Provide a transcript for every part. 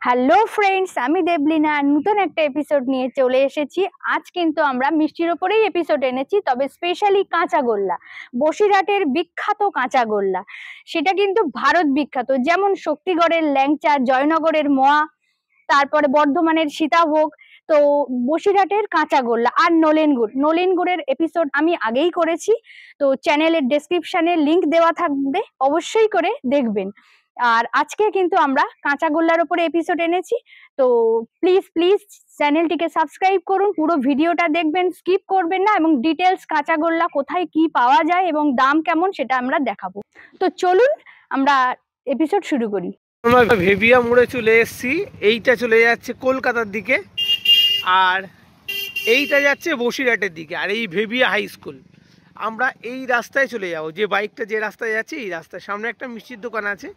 Hello friends, আমি দেবলিনা নতুন একটা এপিসোড নিয়ে চলে এসেছি। আজ কিন্তু আমরা মিষ্টির ওপরেই এপিসোড এনেছি, তবে স্পেশালি কাঁচাগোল্লা, বসিরহাটের বিখ্যাত কাঁচাগোল্লা। সেটা কিন্তু ভারত বিখ্যাত, যেমন শক্তিগড়ের ল্যাংচা, জয়নগরের মোয়া, তারপরে বর্ধমানের সীতাভোগ। তো বসিরহাটের কাঁচাগোল্লা আর নলেন গুড়ের এপিসোড আমি আগেই করেছি, তো চ্যানেলের ডেসক্রিপশনে লিংক দেওয়া থাকবে, অবশ্যই করে দেখবেন। আর আজকে কিন্তু আমরা কাঁচাগোল্লার উপরে এপিসোড এনেছি, তো প্লিজ প্লিজ চ্যানেলটিকে সাবস্ক্রাইব করুন, পুরো ভিডিওটা দেখবেন, স্কিপ করবেন না, এবং ডিটেলস কাঁচাগোল্লা কোথায় কি পাওয়া যায় এবং দাম কেমন সেটা আমরা দেখাবো। তো চলুন আমরা এপিসোড শুরু করি। আমরা ভেবিয়া মোড়ে চলে এসেছি। এইটা চলে যাচ্ছে কলকাতার দিকে, আর এইটা যাচ্ছে বসিরহাটের দিকে, আর এই ভেবিয়া হাই স্কুল। আমরা এই রাস্তায় চলে যাব, যে বাইকটা যে রাস্তায় যাচ্ছে এই রাস্তায়। সামনে একটা মিষ্টির দোকান আছে,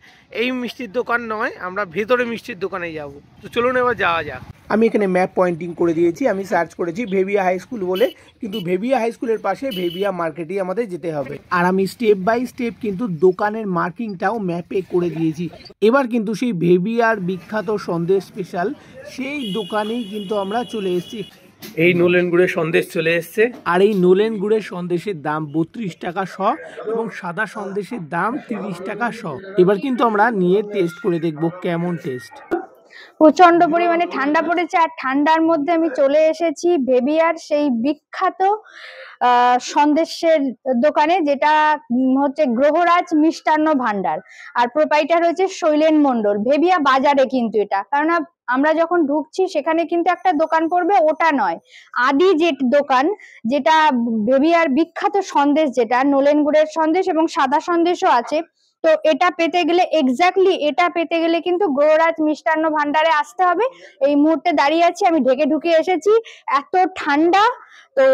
এই মিষ্টির দোকান নয়, আমরা ভেতরে মিষ্টির দোকানে যাব। তো চলুন এবার যাওয়া যাক। আমি এখানে ম্যাপ পয়েন্টিং করে দিয়েছি, আমি সার্চ করেছি ভেবিয়া হাই স্কুল বলে, কিন্তু ভেবিয়া হাই স্কুলের পাশে ভেবিয়া মার্কেটেই আমাদের যেতে হবে। আর আমি স্টেপ বাই স্টেপ কিন্তু দোকানের মার্কিংটাও ম্যাপে করে দিয়েছি। এবার কিন্তু সেই ভেবিয়ার বিখ্যাত সন্দেশ স্পেশাল, সেই দোকানেই কিন্তু আমরা চলে এসেছি। এই নলেন গুড়ের সন্দেশ চলে এসছে, আর এই নলেন গুড়ের সন্দেশের দাম 32 টাকা শ, এবং সাদা সন্দেশের দাম 30 টাকা শ। এবার কিন্তু আমরা নিয়ে টেস্ট করে দেখব কেমন টেস্ট। প্রচন্ড পরিমাণে ঠান্ডা পড়েছে, আর ঠান্ডার মধ্যে আমি চলে এসেছি ভেবিয়ার সেই বিখ্যাত সন্দেশের দোকানে, যেটা হচ্ছে গ্রহরাজ মিষ্টান্ন ভান্ডার, আর প্রোপাইটার হচ্ছে শৈলেন মন্ডল। ভেবিয়া বাজারে কিন্তু এটা, কারণ আমরা যখন ঢুকছি সেখানে কিন্তু একটা দোকান পড়বে, ওটা নয়, আদি যে দোকান, যেটা ভেবিয়ার বিখ্যাত সন্দেশ, যেটা নলেন গুড়ের সন্দেশ এবং সাদা সন্দেশও আছে। তো এটা পেতে গেলে, এক্স্যাক্টলি এটা পেতে গেলে কিন্তু গ্রহরাজ মিষ্টান্ন ভান্ডারে আসতে হবে। এই মুহূর্তে দাঁড়িয়ে আছি, আমি ঢেকে ঢুকে এসেছি, এত ঠান্ডা। তো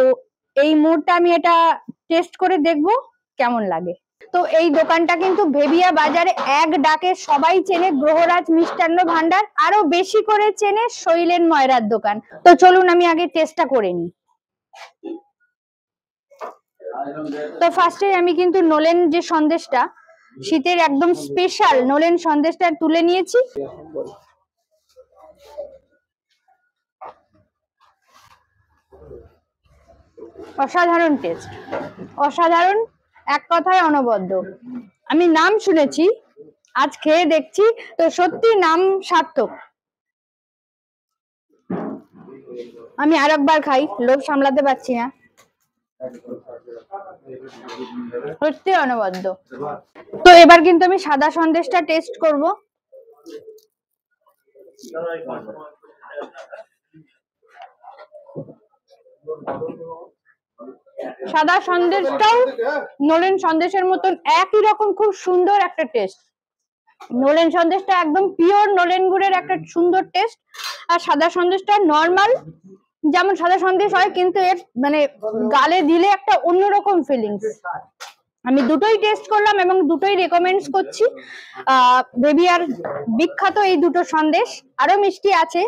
এই মুহূর্তে আমি এটা টেস্ট করে দেখবো কেমন লাগে। তো এই দোকানটা কিন্তু ভেবিয়া বাজারে এক ডাকে সবাই চেনে, গ্রহরাজ মিষ্টান্ন ভান্ডার, আরো বেশি করে চেনে শৈলেন ময়রার দোকান। তো চলুন আমি আগে টেস্টটা করে নিই। তো ফার্স্টে আমি কিন্তু নলেন যে সন্দেশটা, শীতের একদম স্পেশাল নলেন সন্দেশটা তুলে নিয়েছি। অসাধারণ টেস্ট, অসাধারণ, এক কথায় অনবদ্য। আমি নাম শুনেছি, আজ খেয়ে দেখছি, তো সত্যি নাম সার্থক। আমি আর একবার খাই, লোভ সামলাতে পারছি না, সত্যি অনবদ্য। তো এবার কিন্তু আমি সাদা সন্দেশটা টেস্ট করব। সাদা সন্দেশটাও নলেন সন্দেশের মতন একই রকম, খুব সুন্দর একটা টেস্ট। নলেন সন্দেশটা একদম পিওর নলেন গুড়ের একটা সুন্দর টেস্ট, আর সাদা সন্দেশটা নর্মাল যেমন সাদা সন্দেশ হয়, কিন্তু এর মানে গালে দিলে একটা অন্যরকম ফিলিংস। আমি দুটোই টেস্ট করলাম এবং দুটোই রেকমেন্ডস করছি। ভেবিয়ার বিখ্যাত এই দুটো সন্দেশ, আরো মিষ্টি আছে,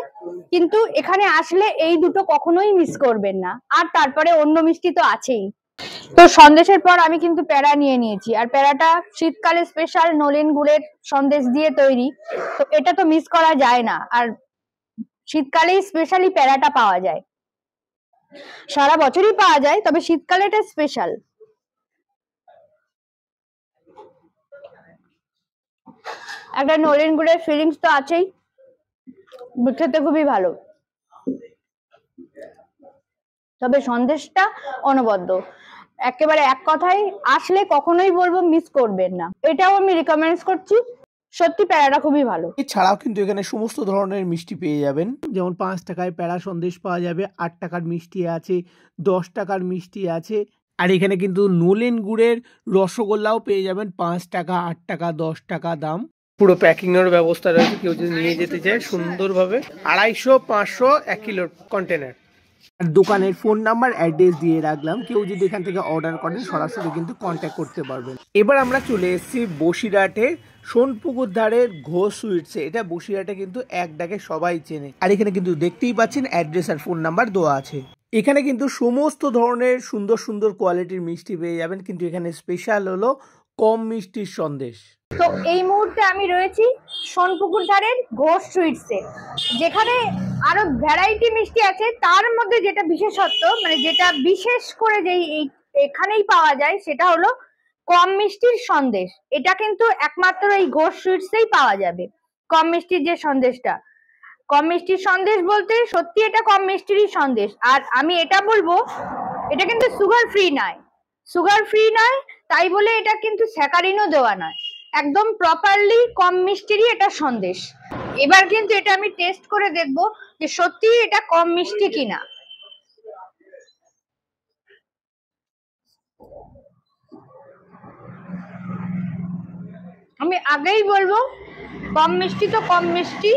কিন্তু এখানে আসলে এই দুটো কখনোই মিস করবেন না। আর তারপরে অন্য মিষ্টি তো আছেই। তো সন্দেশের পর আমি কিন্তু প্যারা নিয়ে নিয়েছি, আর প্যারাটা শীতকালে স্পেশাল নলেন গুড়ের সন্দেশ দিয়ে তৈরি, তো এটা তো মিস করা যায় না। আর শীতকালেই স্পেশালি প্যারাটা পাওয়া যায়, সারা বছরই পাওয়া যায়, তবে শীতকালে এটা স্পেশাল। একটা নলেন গুড়ের ফিলিংস তো আছেই, খেতে খুবই ভালো, তবে সন্দেশটা অনবদ্য। একেবারে এক কথায় আসলে কখনোই বলবো মিস করবেন না, এটাও আমি রিকমেন্ড করছি। সত্যি প্যারাটা খুবই ভালো। এছাড়াও কিন্তু এখানে সমস্ত ধরনের মিষ্টি পেয়ে যাবেন, যেমন 5 টাকায় প্যারা সন্দেশ পাওয়া যাবে, 8 টাকার মিষ্টি আছে, 10 টাকার মিষ্টি আছে, আর এখানে কিন্তু নলেন গুড়ের রসগোল্লাও পেয়ে যাবেন 5 টাকা, 8 টাকা, 10 টাকা দাম। পুরো প্যাকিং এর ব্যবস্থা রয়েছে, কেউ যদি নিয়ে যেতে চায় সুন্দরভাবে। 250, 500, 1 কিলো কন্টেনার। আর দোকানের ফোন নাম্বার অ্যাড্রেস দিয়ে রাখলাম, কেউ যদি এখান থেকে অর্ডার করেন সরাসরি কিন্তু কন্ট্যাক্ট করতে পারবেন। এবার আমরা চলে এসেছি বসিরহাটের সোনপুকুর ধারের ঘোষ সুইটসে। এটা বসিরহাটে কিন্তু এক ডাকে সবাই চেনে, আর এখানে কিন্তু দেখতেই পাচ্ছেন অ্যাড্রেস আর ফোন নাম্বার দেওয়া আছে। এখানে কিন্তু সমস্ত ধরনের সুন্দর সুন্দর কোয়ালিটির মিষ্টি পেয়ে যাবেন, কিন্তু এখানে স্পেশাল হলো কম মিষ্টির সন্দেশ। তো এই মুহূর্তে আমি রয়েছি সোনপুকুর ধারের ঘোষ সুইটসে, যেখানে আরো ভ্যারাইটি মিষ্টি আছে। তার মধ্যে যেটা বিশেষত্ব, মানে যেটা বিশেষ করে যেই এখানেই পাওয়া যায়, সেটা হলো কম মিষ্টির সন্দেশ। এটা কিন্তু একমাত্র এই ঘোষ সুইটসেই পাওয়া যাবে, কম মিষ্টির যে সন্দেশটা। কম মিষ্টির সন্দেশ বলতে সত্যি এটা কম মিষ্টিরই সন্দেশ। আর আমি এটা বলবো, এটা কিন্তু সুগার ফ্রি নয়, সুগার ফ্রি নয় তাই বলে এটা কিন্তু স্যাকারিনও দেওয়া নয়, একদম প্রপারলি কম মিষ্টিরই এটা সন্দেশ। এবার কিন্তু এটা আমি টেস্ট করে দেখবো যে সত্যি এটা কম মিষ্টি কিনা। আমি আগেই বলবো কম মিষ্টি তো কম মিষ্টি,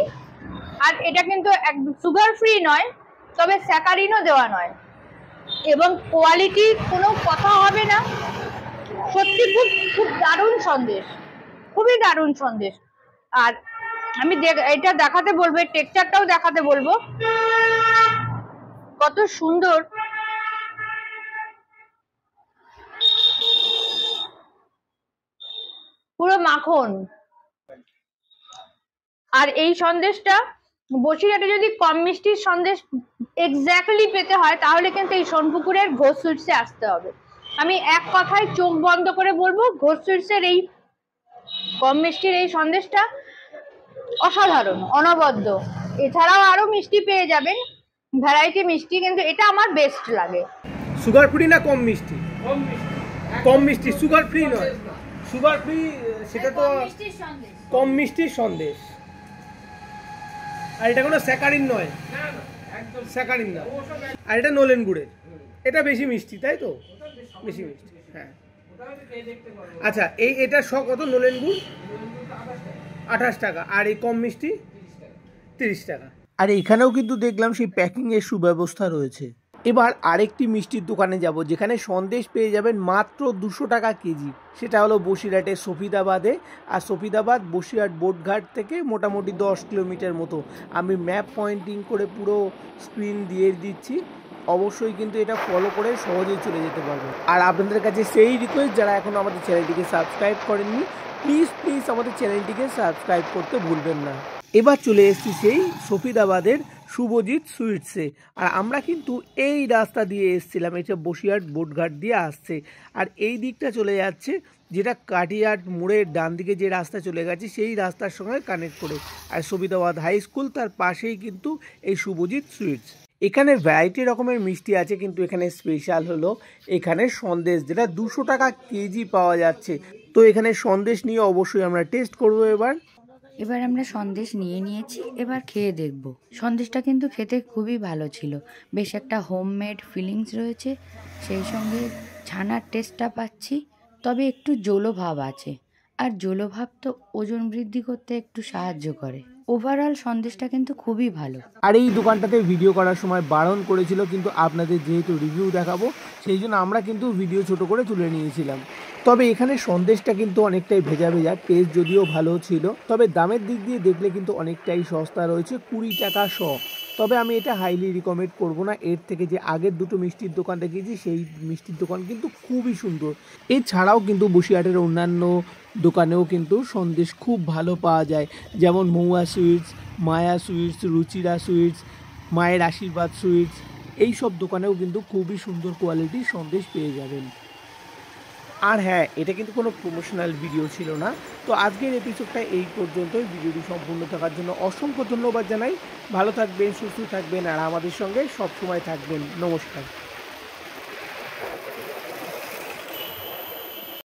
আর এটা কিন্তু একদম সুগার ফ্রি নয়, তবে স্যাকারিনও দেওয়া নয়, এবং কোয়ালিটি কোনো কথা হবে না। সত্যি খুব খুব দারুণ সন্দেশ, খুবই দারুণ সন্দেশ। আর আমি এটা দেখাতে বলবো, টেক্সচারটাও দেখাতে বলবো, কত সুন্দর। পুরো মাখন। আর এই সন্দেশটা বসিরহাটে যদি কম মিষ্টির সন্দেশ এক্স্যাক্টলি পেতে হয়, তাহলে কিন্তু এই সোনপুকুরের ঘোষ সুইটসে আসতে হবে। আমি এক কথায় চোখ বন্ধ করে বলবো, ঘোষ সুইটসের এই কম মিষ্টির এই সন্দেশটা অসাধারণ, অনবদ্য। এছাড়াও আরো মিষ্টি পেয়ে যাবেন, ভ্যারাইটি মিষ্টি, কিন্তু এটা আমার বেস্ট লাগে। সুগার ফ্রি না কম মিষ্টি? কম মিষ্টি, সুগার ফ্রি নয়। সুগার ফ্রি সেটা তো কম মিষ্টির সন্দেশ। আর এটা কোনো স্যাকারিন নয়, স্যাকারিন না। আর এটা নলেন গুড়ের, এটা বেশি মিষ্টি, তাই তো? বেশি মিষ্টি, হ্যাঁ। আচ্ছা, এটা কত নলেন গুড়? 28 টাকা। আর এই কম মিষ্টি 30 টাকা। আর এখানেও কিন্তু দেখলাম সেই প্যাকিং এর সুব্যবস্থা রয়েছে। এবার আরেকটি মিষ্টির দোকানে যাব, যেখানে সন্দেশ পেয়ে যাবেন মাত্র 200 টাকা কেজি। সেটা হলো বসিরহাটের সফিদাবাদে। আর সফিদাবাদ বসিরহাট বোটঘাট থেকে মোটামুটি 10 কিলোমিটার মতো। আমি ম্যাপ পয়েন্টিং করে পুরো স্ক্রিন দিয়ে দিচ্ছি, অবশ্যই কিন্তু এটা ফলো করে সহজেই চলে যেতে পারবেন। আর আপনাদের কাছে সেই রিকোয়েস্ট, যারা এখনো আমাদের চ্যানেলটিকে সাবস্ক্রাইব করেননি, প্লিজ আমাদের চ্যানেলটিকে সাবস্ক্রাইব করতে ভুলবেন না। এবার চলে এসেছি সেই সফিদাবাদের শুভজিৎ সুইটসে। আর আমরা কিন্তু এই রাস্তা দিয়ে এসেছিলাম, এটা বসিরহাট বোটঘাট দিয়ে আসছে। আর এই দিকটা চলে যাচ্ছে, যেটা কাটিয়াট মোড়ের ডান দিকে যে রাস্তা চলে গেছে, সেই রাস্তার সঙ্গে কানেক্ট করে। আর সফিদাবাদ হাই স্কুল তার পাশেই কিন্তু এই শুভজিৎ সুইটস। এখানে ভ্যারাইটি রকমের মিষ্টি আছে, কিন্তু এখানে স্পেশাল হলো এখানে সন্দেশ, যেটা 200 টাকা কেজি পাওয়া যাচ্ছে। তো এখানে সন্দেশ নিয়ে অবশ্যই আমরা টেস্ট করবো। এবার আমরা সন্দেশ নিয়েছি, এবার খেয়ে দেখব। সন্দেশটা কিন্তু খেতে খুবই ভালো ছিল, বেশ একটা হোমমেড ফিলিংস রয়েছে, সেই সঙ্গে ছানার টেস্টটা পাচ্ছি, তবে একটু জলো ভাব আছে। আর জলো ভাব তো ওজন বৃদ্ধি করতে একটু সাহায্য করে। ওভারঅল সন্দেশটা কিন্তু খুবই ভালো। আর এই দোকানটাতে ভিডিও করার সময় বারণ করেছিল, কিন্তু আপনাদের যেহেতু রিভিউ দেখাবো, সেই জন্য আমরা কিন্তু ভিডিও ছোট করে তুলে নিয়েছিলাম। তবে এখানে সন্দেশটা কিন্তু অনেকটাই ভেজা, টেস্ট যদিও ভালো ছিল, তবে দামের দিক দিয়ে দেখলে কিন্তু অনেকটাই সস্তা রয়েছে, 20 টাকা শ। তবে আমি এটা হাইলি রিকমেন্ড করবো না। এর থেকে যে আগের দুটো মিষ্টির দোকান দেখেছি, সেই মিষ্টির দোকান কিন্তু খুবই সুন্দর। এছাড়াও কিন্তু বসিরহাটের অন্যান্য দোকানেও কিন্তু সন্দেশ খুব ভালো পাওয়া যায়, যেমন মহুয়া সুইটস, মায়া সুইটস, রুচিরা সুইটস, মায়ের আশীর্বাদ সুইটস। এই সব দোকানেও কিন্তু খুবই সুন্দর কোয়ালিটির সন্দেশ পেয়ে যাবেন। আর হ্যাঁ, এটা কিন্তু কোনো প্রমোশনাল ভিডিও ছিল না। তো আজকের এপিসোডটা এই পর্যন্তই। ভিডিওটি সম্পূর্ণ থাকার জন্য অসংখ্য ধন্যবাদ জানাই। ভালো থাকবেন, সুস্থ থাকবেন, আর আমাদের সঙ্গে সবসময় থাকবেন। নমস্কার।